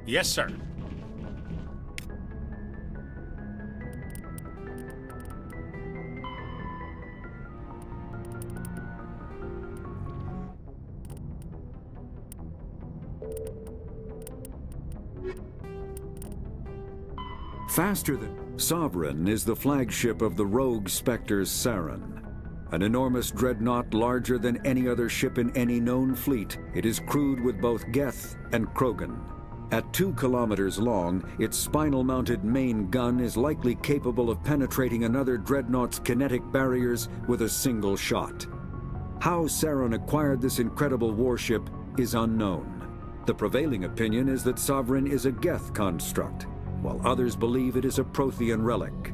Yes, sir. Faster than Sovereign is the flagship of the rogue Spectre's Sarin. An enormous dreadnought larger than any other ship in any known fleet, it is crewed with both Geth and Krogan. At 2 kilometers long, its spinal-mounted main gun is likely capable of penetrating another dreadnought's kinetic barriers with a single shot. How Sarin acquired this incredible warship is unknown. The prevailing opinion is that Sovereign is a Geth construct, while others believe it is a Prothean relic.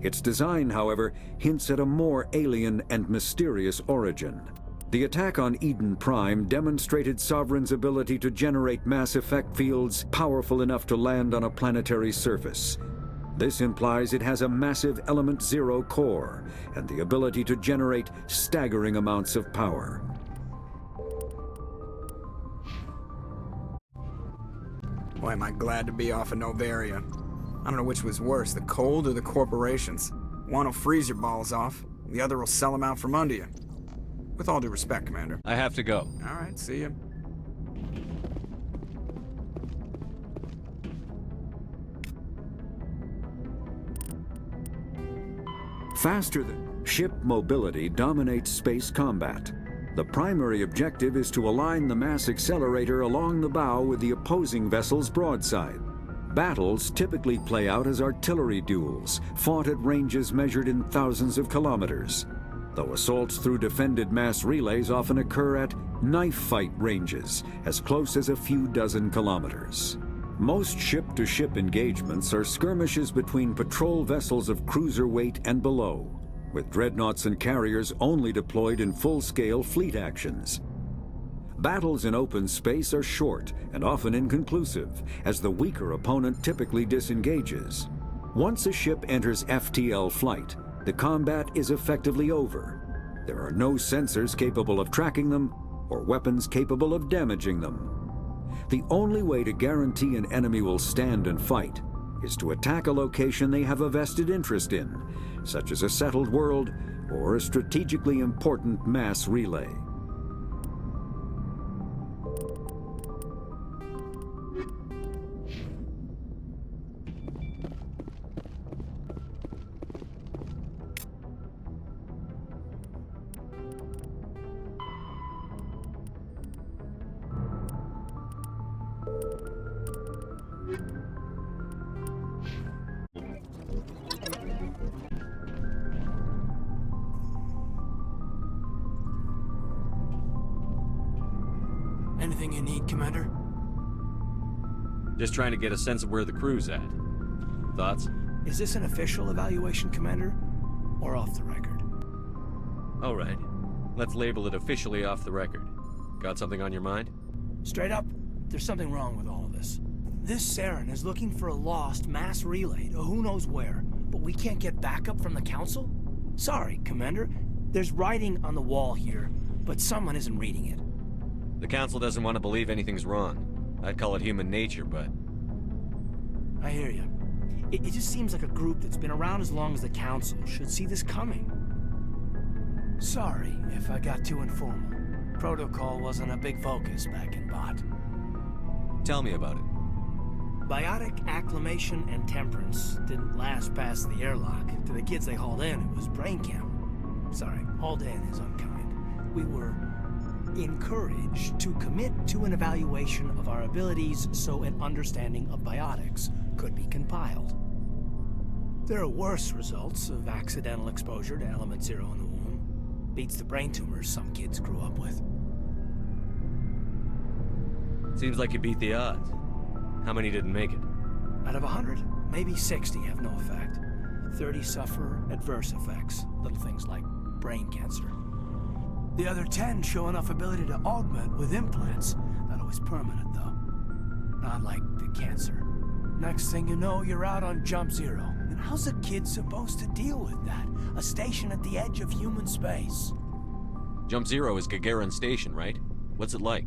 Its design, however, hints at a more alien and mysterious origin. The attack on Eden Prime demonstrated Sovereign's ability to generate mass effect fields powerful enough to land on a planetary surface. This implies it has a massive Element Zero core and the ability to generate staggering amounts of power. Boy, am I glad to be off of Novaria. I don't know which was worse, the cold or the corporations. One will freeze your balls off, the other will sell them out from under you. With all due respect, Commander. I have to go. All right, see ya. Faster than ship mobility dominates space combat. The primary objective is to align the mass accelerator along the bow with the opposing vessel's broadside. Battles typically play out as artillery duels, fought at ranges measured in thousands of kilometers, though assaults through defended mass relays often occur at knife fight ranges, as close as a few dozen kilometers. Most ship-to-ship engagements are skirmishes between patrol vessels of cruiser weight and below, with dreadnoughts and carriers only deployed in full-scale fleet actions. Battles in open space are short and often inconclusive, as the weaker opponent typically disengages. Once a ship enters FTL flight, the combat is effectively over. There are no sensors capable of tracking them or weapons capable of damaging them. The only way to guarantee an enemy will stand and fight is to attack a location they have a vested interest in, such as a settled world or a strategically important mass relay. Anything you need, Commander? Just trying to get a sense of where the crew's at. Thoughts? Is this an official evaluation, Commander? Or off the record? All right. Let's label it officially off the record. Got something on your mind? Straight up, there's something wrong with all of this. This Sarin is looking for a lost mass relay to who knows where, but we can't get backup from the Council? Sorry, Commander. There's writing on the wall here, but someone isn't reading it. The Council doesn't want to believe anything's wrong. I'd call it human nature, but... I hear you. It just seems like a group that's been around as long as the Council should see this coming. Sorry if I got too informal. Protocol wasn't a big focus back in Bot. Tell me about it. Biotic acclimation and temperance didn't last past the airlock. To the kids they hauled in, it was brain camp. Sorry, hauled in is unkind. We were encouraged to commit to an evaluation of our abilities so an understanding of biotics could be compiled. There are worse results of accidental exposure to Element Zero in the womb. Beats the brain tumors some kids grew up with. Seems like you beat the odds. How many didn't make it? Out of 100, maybe 60 have no effect. 30 suffer adverse effects, little things like brain cancer. The other 10 show enough ability to augment with implants. Not always permanent, though. Not like the cancer. Next thing you know, you're out on Jump Zero. And how's a kid supposed to deal with that? A station at the edge of human space. Jump Zero is Gagarin Station, right? What's it like?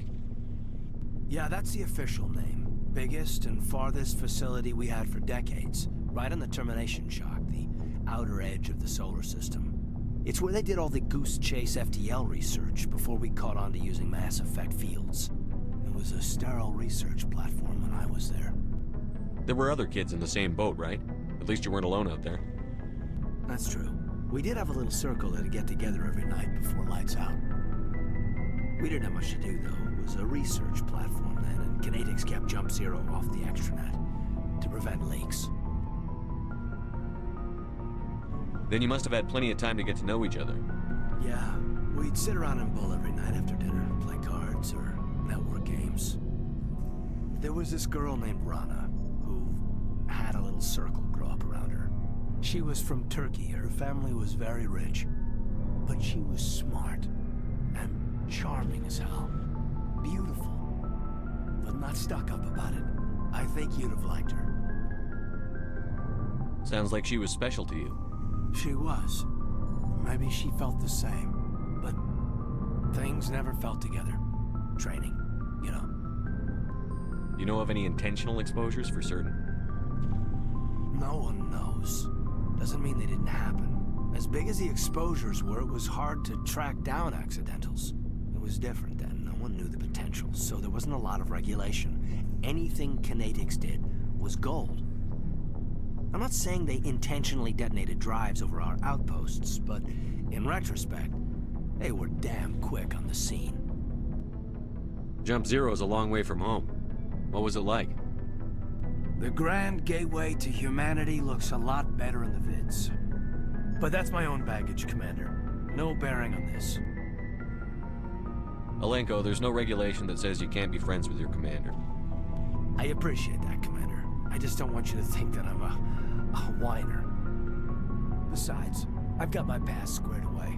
Yeah, that's the official name. Biggest and farthest facility we had for decades. Right on the termination shock, the outer edge of the solar system. It's where they did all the Goose Chase FTL research before we caught on to using mass effect fields. It was a sterile research platform when I was there. There were other kids in the same boat, right? At least you weren't alone out there. That's true. We did have a little circle that'd get together every night before lights out. We didn't have much to do, though. It was a research platform then, and Kinetics kept Jump Zero off the extranet to prevent leaks. Then you must have had plenty of time to get to know each other. Yeah, we'd sit around and bull every night after dinner, play cards or network games. There was this girl named Rana, who had a little circle grow up around her. She was from Turkey. Her family was very rich, but she was smart and charming as hell. Beautiful, but not stuck up about it. I think you'd have liked her. Sounds like she was special to you. She was. Maybe she felt the same, but things never felt together. Training, you know. You know of any intentional exposures for certain? No one knows. Doesn't mean they didn't happen. As big as the exposures were, it was hard to track down accidentals. It was different then. No one knew the potential, so there wasn't a lot of regulation. Anything Kinetics did was gold. I'm not saying they intentionally detonated drives over our outposts, but in retrospect, they were damn quick on the scene. Jump Zero's a long way from home. What was it like? The grand gateway to humanity looks a lot better in the vids. But that's my own baggage, Commander. No bearing on this. Alenko, there's no regulation that says you can't be friends with your commander. I appreciate that, Commander. I just don't want you to think that I'm a whiner. Besides, I've got my past squared away.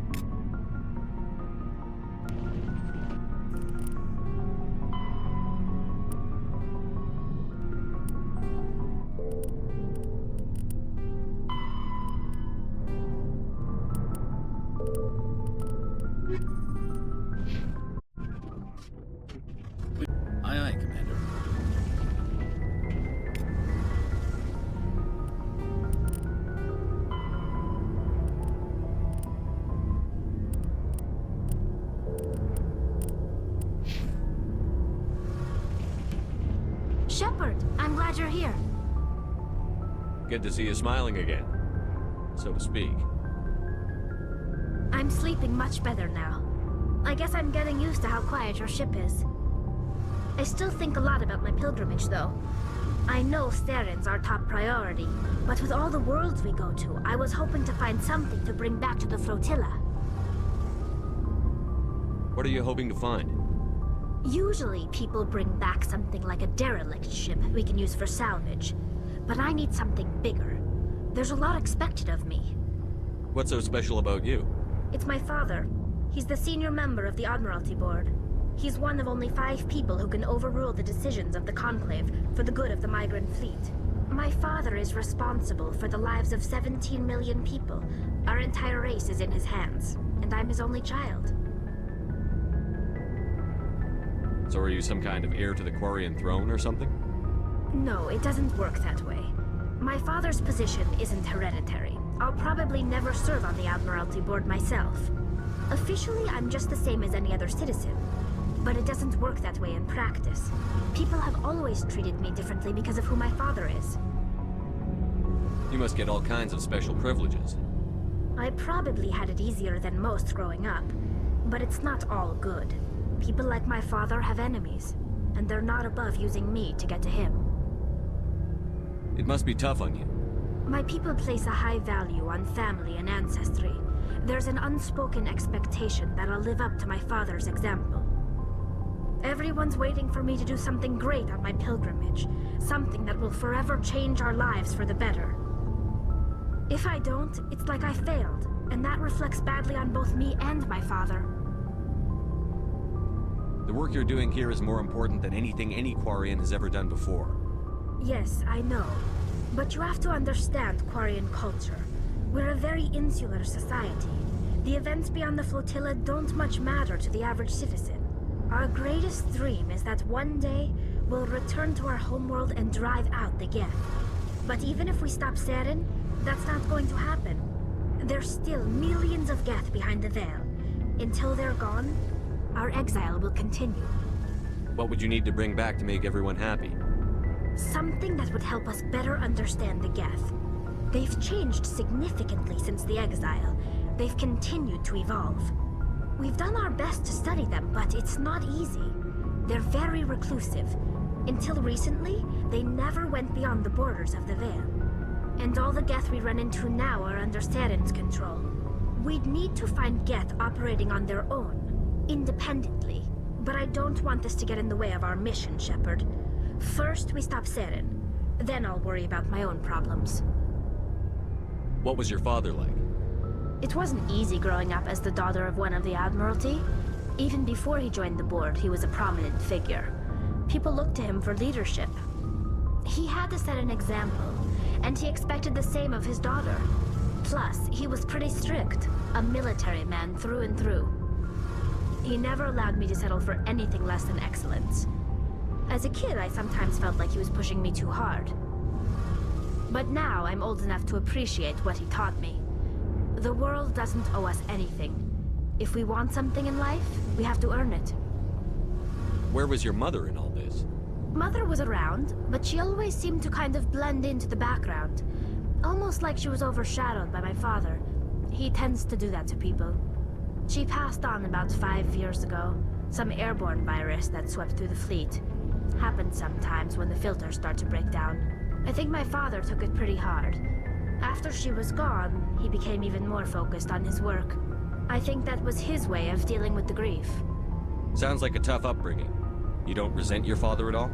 Aye, aye, Commander. Shepard, I'm glad you're here. Good to see you smiling again, so to speak. I'm sleeping much better now. I guess I'm getting used to how quiet your ship is. I still think a lot about my pilgrimage, though. I know Saren's our top priority, but with all the worlds we go to, I was hoping to find something to bring back to the flotilla. What are you hoping to find? Usually, people bring back something like a derelict ship we can use for salvage. But I need something bigger. There's a lot expected of me. What's so special about you? It's my father. He's the senior member of the Admiralty Board. He's one of only 5 people who can overrule the decisions of the Conclave for the good of the migrant fleet. My father is responsible for the lives of 17 million people. Our entire race is in his hands, and I'm his only child. So are you some kind of heir to the Quarian throne or something? No, it doesn't work that way. My father's position isn't hereditary. I'll probably never serve on the Admiralty Board myself. Officially, I'm just the same as any other citizen. But it doesn't work that way in practice. People have always treated me differently because of who my father is. You must get all kinds of special privileges. I probably had it easier than most growing up, but it's not all good. People like my father have enemies, and they're not above using me to get to him. It must be tough on you. My people place a high value on family and ancestry. There's an unspoken expectation that I'll live up to my father's example. Everyone's waiting for me to do something great on my pilgrimage, something that will forever change our lives for the better. If I don't, it's like I failed, and that reflects badly on both me and my father. The work you're doing here is more important than anything any Quarian has ever done before. Yes, I know. But you have to understand Quarian culture. We're a very insular society. The events beyond the flotilla don't much matter to the average citizen. Our greatest dream is that one day, we'll return to our homeworld and drive out the Geth. But even if we stop Saren, that's not going to happen. There's still millions of Geth behind the veil. Until they're gone, our exile will continue. What would you need to bring back to make everyone happy? Something that would help us better understand the Geth. They've changed significantly since the exile. They've continued to evolve. We've done our best to study them, but it's not easy. They're very reclusive. Until recently, they never went beyond the borders of the Veil. And all the Geth we run into now are under Saren's control. We'd need to find Geth operating on their own, independently. But I don't want this to get in the way of our mission, Shepard. First, we stop Saren. Then I'll worry about my own problems. What was your father like? It wasn't easy growing up as the daughter of one of the Admiralty. Even before he joined the board, he was a prominent figure. People looked to him for leadership. He had to set an example, and he expected the same of his daughter. Plus, he was pretty strict, a military man through and through. He never allowed me to settle for anything less than excellence. As a kid, I sometimes felt like he was pushing me too hard. But now I'm old enough to appreciate what he taught me. The world doesn't owe us anything. If we want something in life, we have to earn it. Where was your mother in all this? Mother was around, but she always seemed to kind of blend into the background. Almost like she was overshadowed by my father. He tends to do that to people. She passed on about 5 years ago. Some airborne virus that swept through the fleet. Happens sometimes when the filters start to break down. I think my father took it pretty hard. After she was gone, he became even more focused on his work. I think that was his way of dealing with the grief. Sounds like a tough upbringing. You don't resent your father at all?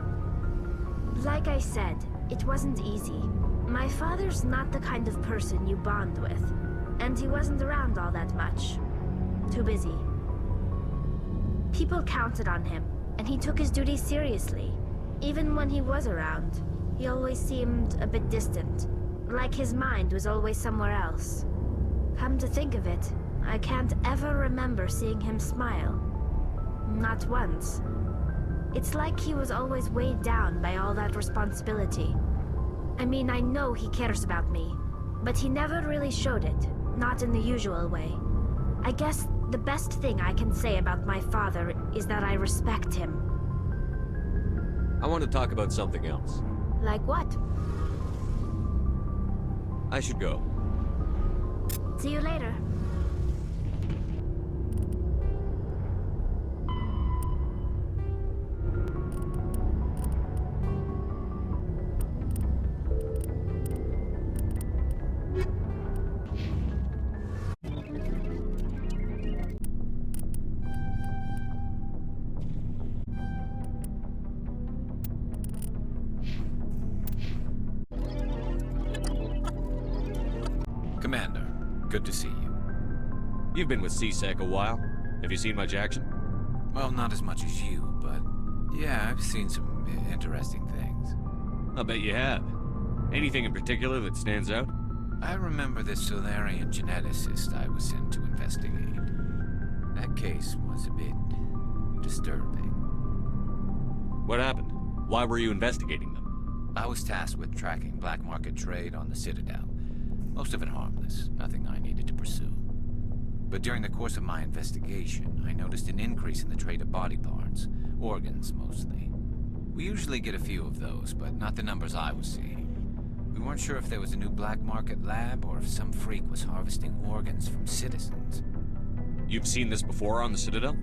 Like I said, it wasn't easy. My father's not the kind of person you bond with. And he wasn't around all that much. Too busy. People counted on him, and he took his duties seriously. Even when he was around, he always seemed a bit distant. Like his mind was always somewhere else. Come to think of it, I can't ever remember seeing him smile. Not once. It's like he was always weighed down by all that responsibility. I mean, I know he cares about me, but he never really showed it, not in the usual way. I guess the best thing I can say about my father is that I respect him. I want to talk about something else. Like what? I should go. See you later. Commander, good to see you. You've been with CSEC a while. Have you seen much action? Well, not as much as you, but yeah, I've seen some interesting things. I'll bet you have. Anything in particular that stands out? I remember this Solarian geneticist I was sent to investigate. That case was a bit disturbing. What happened? Why were you investigating them? I was tasked with tracking black market trade on the Citadel. Most of it harmless, nothing I needed to pursue. But during the course of my investigation, I noticed an increase in the trade of body parts, organs mostly. We usually get a few of those, but not the numbers I was seeing. We weren't sure if there was a new black market lab or if some freak was harvesting organs from citizens. You've seen this before on the Citadel?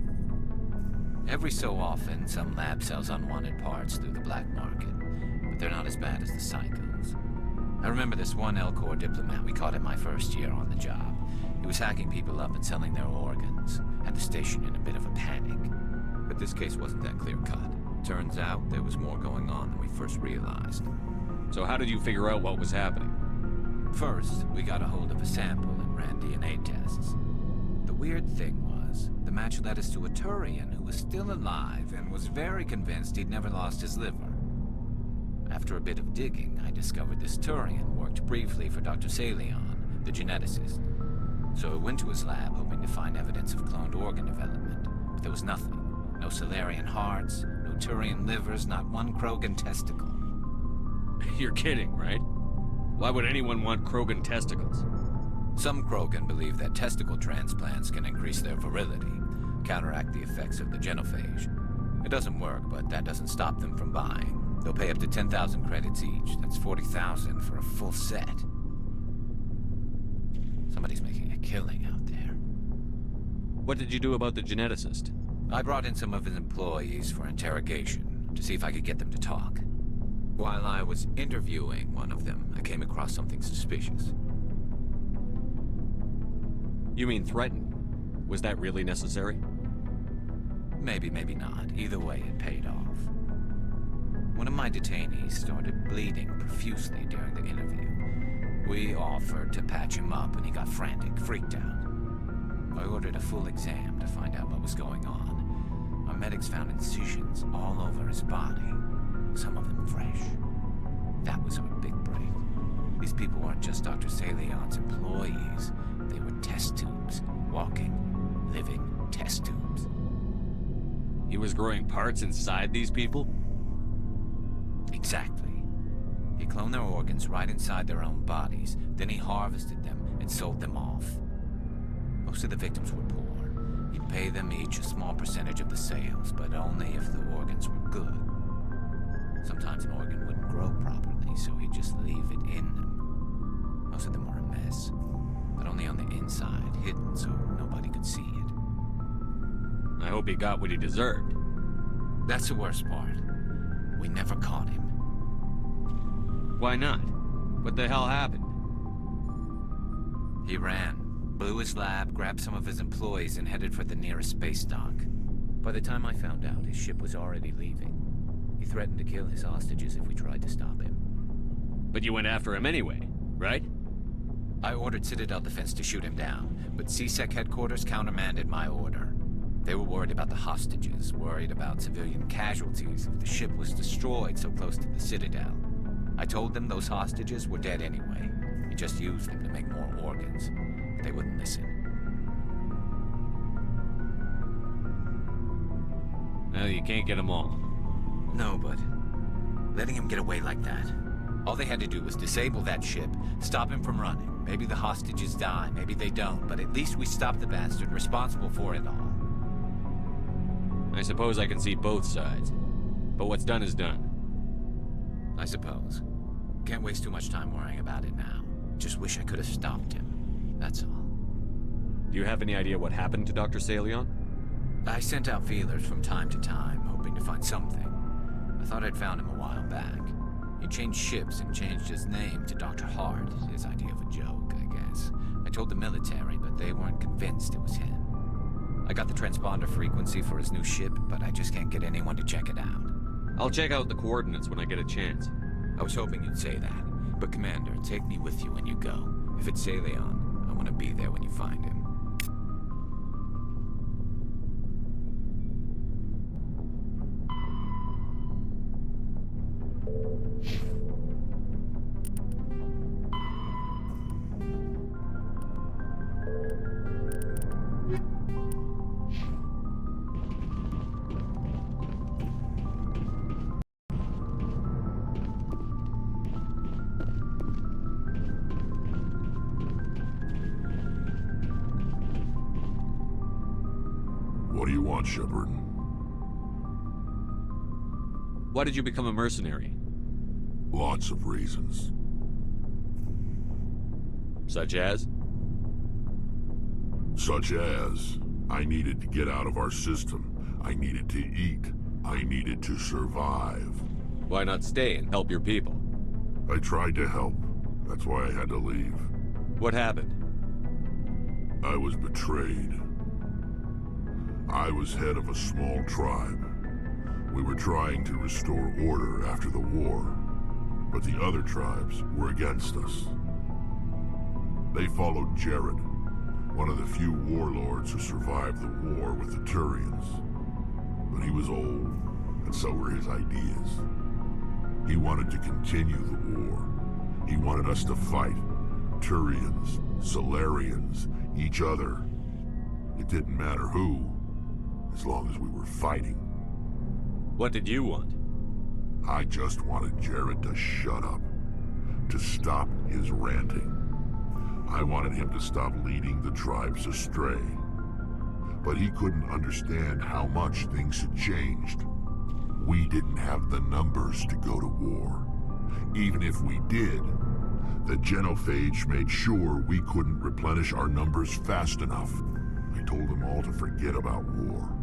Every so often, some lab sells unwanted parts through the black market, but they're not as bad as the psychos. I remember this one L-Corps diplomat we caught in my first year on the job. He was hacking people up and selling their organs. Had the station in a bit of a panic. But this case wasn't that clear-cut. Turns out there was more going on than we first realized. So how did you figure out what was happening? First, we got a hold of a sample and ran DNA tests. The weird thing was, the match led us to a Turian who was still alive and was very convinced he'd never lost his liver. After a bit of digging, I discovered this Turian worked briefly for Dr. Salion, the geneticist. So I went to his lab hoping to find evidence of cloned organ development, but there was nothing. No Solarian hearts, no Turian livers, not one Krogan testicle. You're kidding, right? Why would anyone want Krogan testicles? Some Krogan believe that testicle transplants can increase their virility, counteract the effects of the genophage. It doesn't work, but that doesn't stop them from buying. They'll pay up to 10,000 credits each. That's 40,000 for a full set. Somebody's making a killing out there. What did you do about the geneticist? I brought in some of his employees for interrogation, to see if I could get them to talk. While I was interviewing one of them, I came across something suspicious. You mean threatened? Was that really necessary? Maybe, maybe not. Either way, it paid off. One of my detainees started bleeding profusely during the interview. We offered to patch him up, and he got frantic, freaked out. I ordered a full exam to find out what was going on. Our medics found incisions all over his body, some of them fresh. That was our big break. These people weren't just Dr. Salion's employees. They were test tubes. Walking, living test tubes. He was growing parts inside these people? Exactly. He cloned their organs right inside their own bodies. Then he harvested them and sold them off. Most of the victims were poor. He'd pay them each a small percentage of the sales, but only if the organs were good. Sometimes an organ wouldn't grow properly, so he'd just leave it in them. Most of them were a mess, but only on the inside, hidden so nobody could see it. I hope he got what he deserved. That's the worst part. We never caught him. Why not? What the hell happened? He ran, blew his lab, grabbed some of his employees, and headed for the nearest space dock. By the time I found out, his ship was already leaving. He threatened to kill his hostages if we tried to stop him. But you went after him anyway, right? I ordered Citadel Defense to shoot him down, but CSEC headquarters countermanded my order. They were worried about the hostages, worried about civilian casualties if the ship was destroyed so close to the Citadel. I told them those hostages were dead anyway. He just used them to make more organs. But they wouldn't listen. Well, you can't get them all. No, but letting him get away like that. All they had to do was disable that ship, stop him from running. Maybe the hostages die, maybe they don't, but at least we stopped the bastard responsible for it all. I suppose I can see both sides. But what's done is done. I suppose. Can't waste too much time worrying about it now. Just wish I could have stopped him. That's all. Do you have any idea what happened to Dr. Salion? I sent out feelers from time to time, hoping to find something. I thought I'd found him a while back. He changed ships and changed his name to Dr. Hart, his idea of a joke, I guess. I told the military, but they weren't convinced it was him. I got the transponder frequency for his new ship, but I just can't get anyone to check it out. I'll check out the coordinates when I get a chance. I was hoping you'd say that. But Commander, take me with you when you go. If it's Salion, I want to be there when you find him. What do you want, Shepard? Why did you become a mercenary? Lots of reasons. Such as? Such as, I needed to get out of our system. I needed to eat. I needed to survive. Why not stay and help your people? I tried to help. That's why I had to leave. What happened? I was betrayed. I was head of a small tribe. We were trying to restore order after the war, but the other tribes were against us. They followed Jared, one of the few warlords who survived the war with the Turians. But he was old, and so were his ideas. He wanted to continue the war. He wanted us to fight. Turians, Solarians, each other. It didn't matter who, as long as we were fighting. What did you want? I just wanted Jared to shut up, to stop his ranting. I wanted him to stop leading the tribes astray. But he couldn't understand how much things had changed. We didn't have the numbers to go to war. Even if we did, the genophage made sure we couldn't replenish our numbers fast enough. I told them all to forget about war.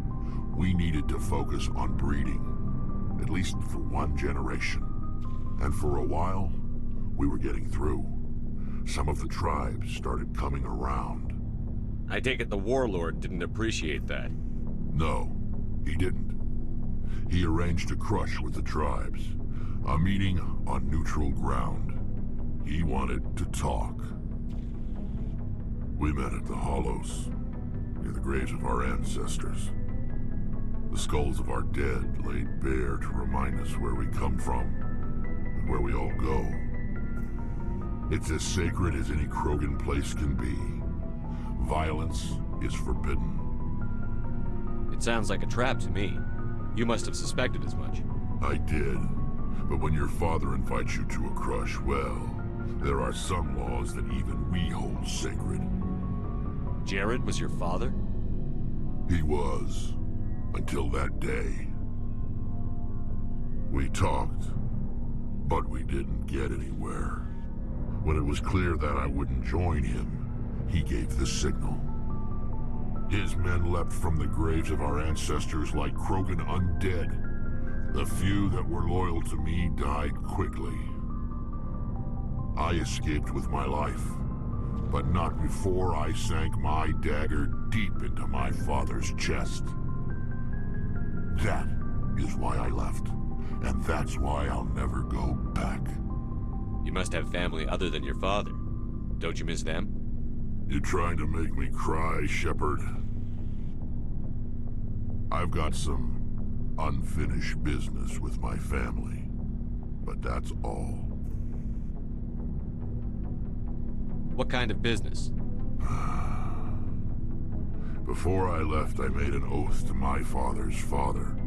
We needed to focus on breeding, at least for one generation. And for a while, we were getting through. Some of the tribes started coming around. I take it the warlord didn't appreciate that. No, he didn't. He arranged a crush with the tribes, a meeting on neutral ground. He wanted to talk. We met at the Hollows, near the graves of our ancestors. The skulls of our dead laid bare to remind us where we come from and where we all go. It's as sacred as any Krogan place can be. Violence is forbidden. It sounds like a trap to me. You must have suspected as much. I did. But when your father invites you to a crush, well, there are some laws that even we hold sacred. Jared was your father? He was, until that day. We talked, but we didn't get anywhere. When it was clear that I wouldn't join him, he gave the signal. His men leapt from the graves of our ancestors like Krogan undead. The few that were loyal to me died quickly. I escaped with my life, but not before I sank my dagger deep into my father's chest. That is why I left, and that's why I'll never go back. You must have family other than your father. Don't you miss them? You trying to make me cry, Shepard? I've got some unfinished business with my family, but that's all. What kind of business? Before I left, I made an oath to my father's father.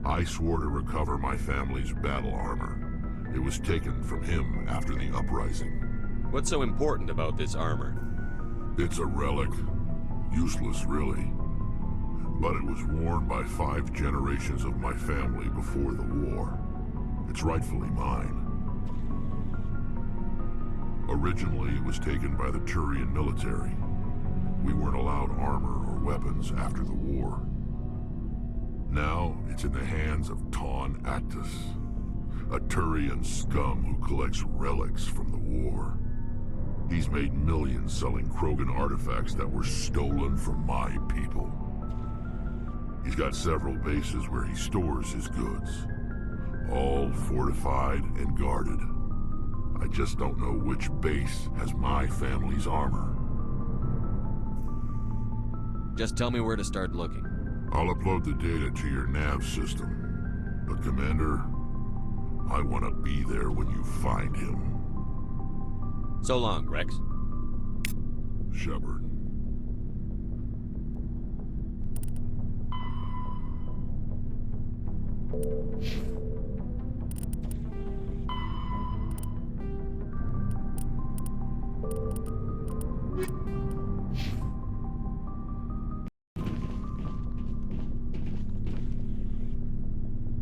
I swore to recover my family's battle armor. It was taken from him after the uprising. What's so important about this armor? It's a relic. Useless, really. But it was worn by 5 generations of my family before the war. It's rightfully mine. Originally, it was taken by the Turian military. We weren't allowed armor or weapons after the war. Now, it's in the hands of Taun Actus, a Turian scum who collects relics from the war. He's made millions selling Krogan artifacts that were stolen from my people. He's got several bases where he stores his goods, all fortified and guarded. I just don't know which base has my family's armor. Just tell me where to start looking. I'll upload the data to your nav system. But Commander, I want to be there when you find him. So long, Rex. Shepard.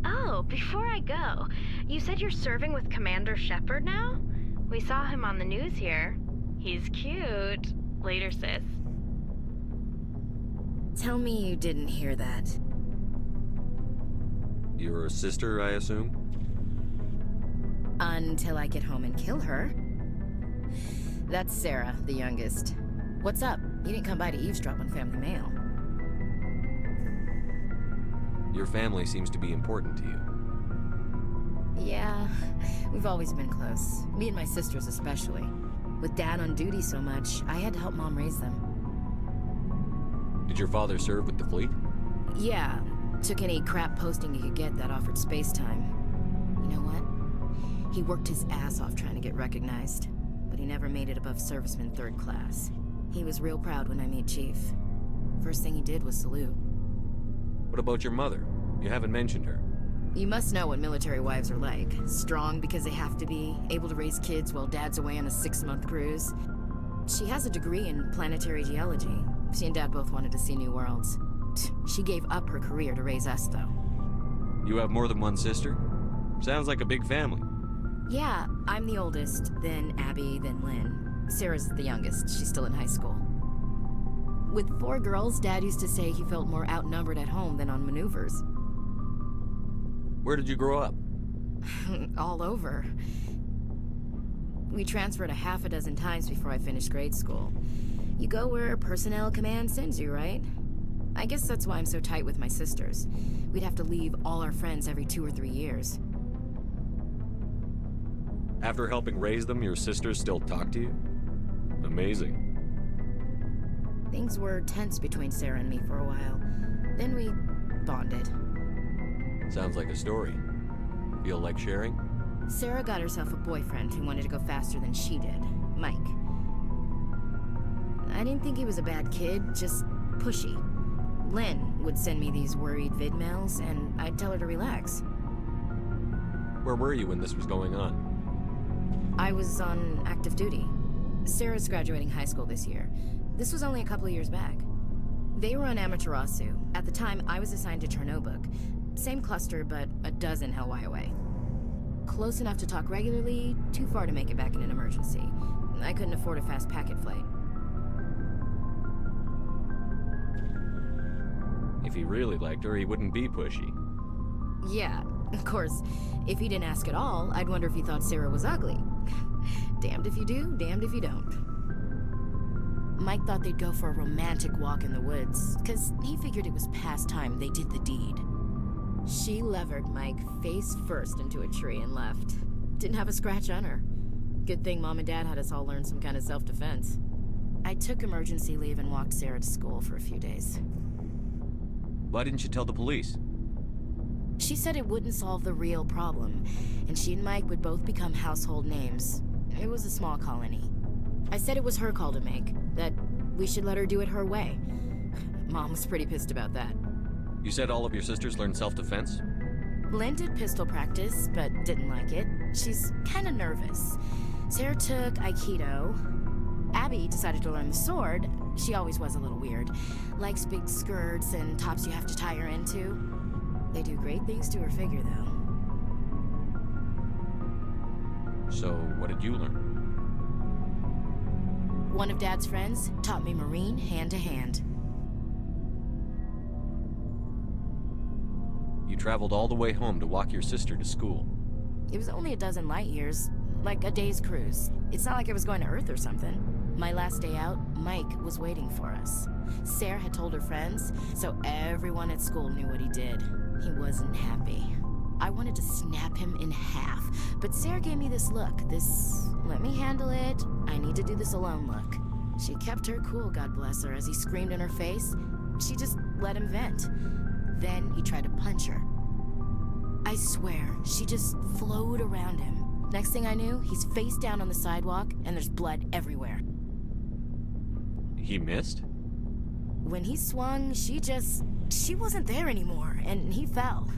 Oh, before I go, you said you're serving with Commander Shepard now? We saw him on the news here. He's cute. Later, sis. Tell me you didn't hear that. Your sister, I assume? Until I get home and kill her. That's Sarah, the youngest. What's up? You didn't come by to eavesdrop on family mail. Your family seems to be important to you. Yeah, we've always been close. Me and my sisters especially. With Dad on duty so much, I had to help Mom raise them. Did your father serve with the fleet? Yeah, took any crap posting he could get that offered space time. You know what? He worked his ass off trying to get recognized, but he never made it above serviceman 3rd class. He was real proud when I meet Chief. First thing he did was salute. What about your mother? You haven't mentioned her. You must know what military wives are like. Strong because they have to be, able to raise kids while dad's away on a 6-month cruise. She has a degree in planetary geology. She and dad both wanted to see new worlds. She gave up her career to raise us, though. You have more than one sister? Sounds like a big family. Yeah, I'm the oldest, then Abby, then Lynn. Sarah's the youngest. She's still in high school. With 4 girls, Dad used to say he felt more outnumbered at home than on maneuvers. Where did you grow up? All over. We transferred a half a dozen times before I finished grade school. You go where personnel command sends you, right? I guess that's why I'm so tight with my sisters. We'd have to leave all our friends every 2 or 3 years. After helping raise them, your sisters still talk to you? Amazing. Things were tense between Sarah and me for a while. Then we bonded. Sounds like a story. Feel like sharing? Sarah got herself a boyfriend who wanted to go faster than she did, Mike. I didn't think he was a bad kid, just pushy. Lynn would send me these worried vidmails, and I'd tell her to relax. Where were you when this was going on? I was on active duty. Sarah's graduating high school this year. This was only a couple of years back. They were on Amaterasu. At the time, I was assigned to Chernobog. Same cluster, but a dozen Hellwire away. Close enough to talk regularly, too far to make it back in an emergency. I couldn't afford a fast packet flight. If he really liked her, he wouldn't be pushy. Yeah, of course. If he didn't ask at all, I'd wonder if he thought Sarah was ugly. Damned if you do, damned if you don't. Mike thought they'd go for a romantic walk in the woods, because he figured it was past time they did the deed. She levered Mike face first into a tree and left. Didn't have a scratch on her. Good thing Mom and Dad had us all learn some kind of self-defense. I took emergency leave and walked Sarah to school for a few days. Why didn't you tell the police? She said it wouldn't solve the real problem, and she and Mike would both become household names. It was a small colony. I said it was her call to make, that we should let her do it her way. Mom was pretty pissed about that. You said all of your sisters learned self-defense? Lynn did pistol practice, but didn't like it. She's kind of nervous. Sarah took Aikido. Abby decided to learn the sword. She always was a little weird. Likes big skirts and tops you have to tie her into. They do great things to her figure, though. So, what did you learn? One of Dad's friends taught me Marine hand-to-hand. You traveled all the way home to walk your sister to school. It was only a dozen light years, like a day's cruise. It's not like I was going to Earth or something. My last day out, Mike was waiting for us. Sarah had told her friends, so everyone at school knew what he did. He wasn't happy. I wanted to snap him in half, but Sarah gave me this look, this let me handle it, I need to do this alone look. She kept her cool, God bless her, as he screamed in her face. She just let him vent. Then he tried to punch her. I swear, she just flowed around him. Next thing I knew, he's face down on the sidewalk, and there's blood everywhere. He missed? When he swung, she wasn't there anymore, and he fell.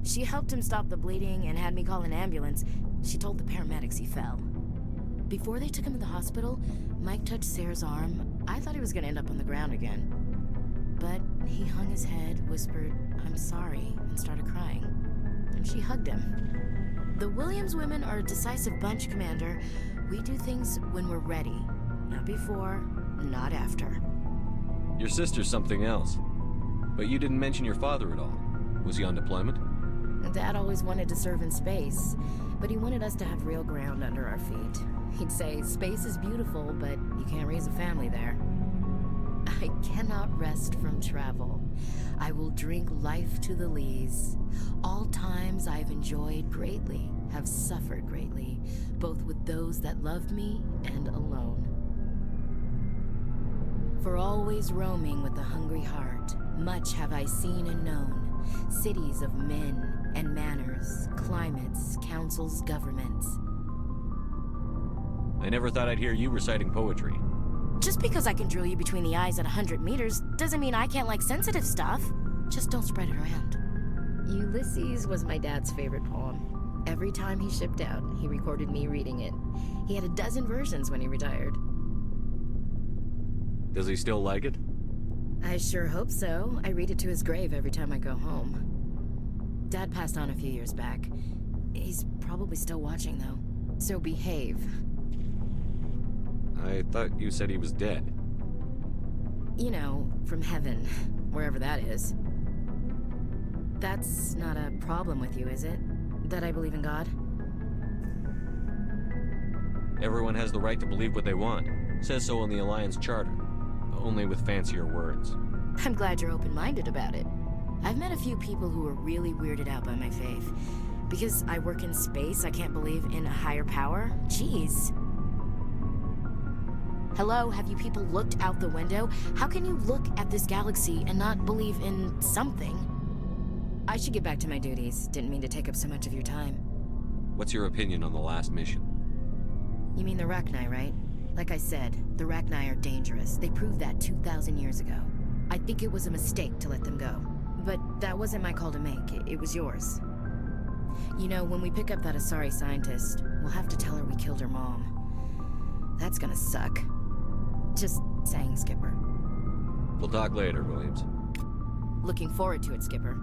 She helped him stop the bleeding and had me call an ambulance. She told the paramedics he fell. Before they took him to the hospital, Mike touched Sarah's arm. I thought he was gonna end up on the ground again. But he hung his head, whispered, "I'm sorry," and started crying. And she hugged him. The Williams women are a decisive bunch, Commander. We do things when we're ready. Not before, not after. Your sister's something else. But you didn't mention your father at all. Was he on deployment? Dad always wanted to serve in space, but he wanted us to have real ground under our feet. He'd say, space is beautiful, but you can't raise a family there. I cannot rest from travel. I will drink life to the lees. All times I've enjoyed greatly, have suffered greatly, both with those that loved me and alone. For always roaming with a hungry heart, much have I seen and known, cities of men and manners, climates, councils, governments. I never thought I'd hear you reciting poetry. Just because I can drill you between the eyes at 100 meters doesn't mean I can't like sensitive stuff. Just don't spread it around. Ulysses was my dad's favorite poem. Every time he shipped out, he recorded me reading it. He had a dozen versions when he retired. Does he still like it? I sure hope so. I read it to his grave every time I go home. Dad passed on a few years back. He's probably still watching, though. So behave. I thought you said he was dead. You know, from heaven, wherever that is. That's not a problem with you, is it? That I believe in God? Everyone has the right to believe what they want. Says so in the Alliance Charter. Only with fancier words. I'm glad you're open-minded about it. I've met a few people who are really weirded out by my faith. Because I work in space, I can't believe in a higher power? Jeez. Hello, have you people looked out the window? How can you look at this galaxy and not believe in something? I should get back to my duties. Didn't mean to take up so much of your time. What's your opinion on the last mission? You mean the Rachni, right? Like I said, the Rachni are dangerous. They proved that 2,000 years ago. I think it was a mistake to let them go. But that wasn't my call to make. It was yours. You know, when we pick up that Asari scientist, we'll have to tell her we killed her mom. That's gonna suck. Just saying, Skipper. We'll talk later, Williams. Looking forward to it, Skipper.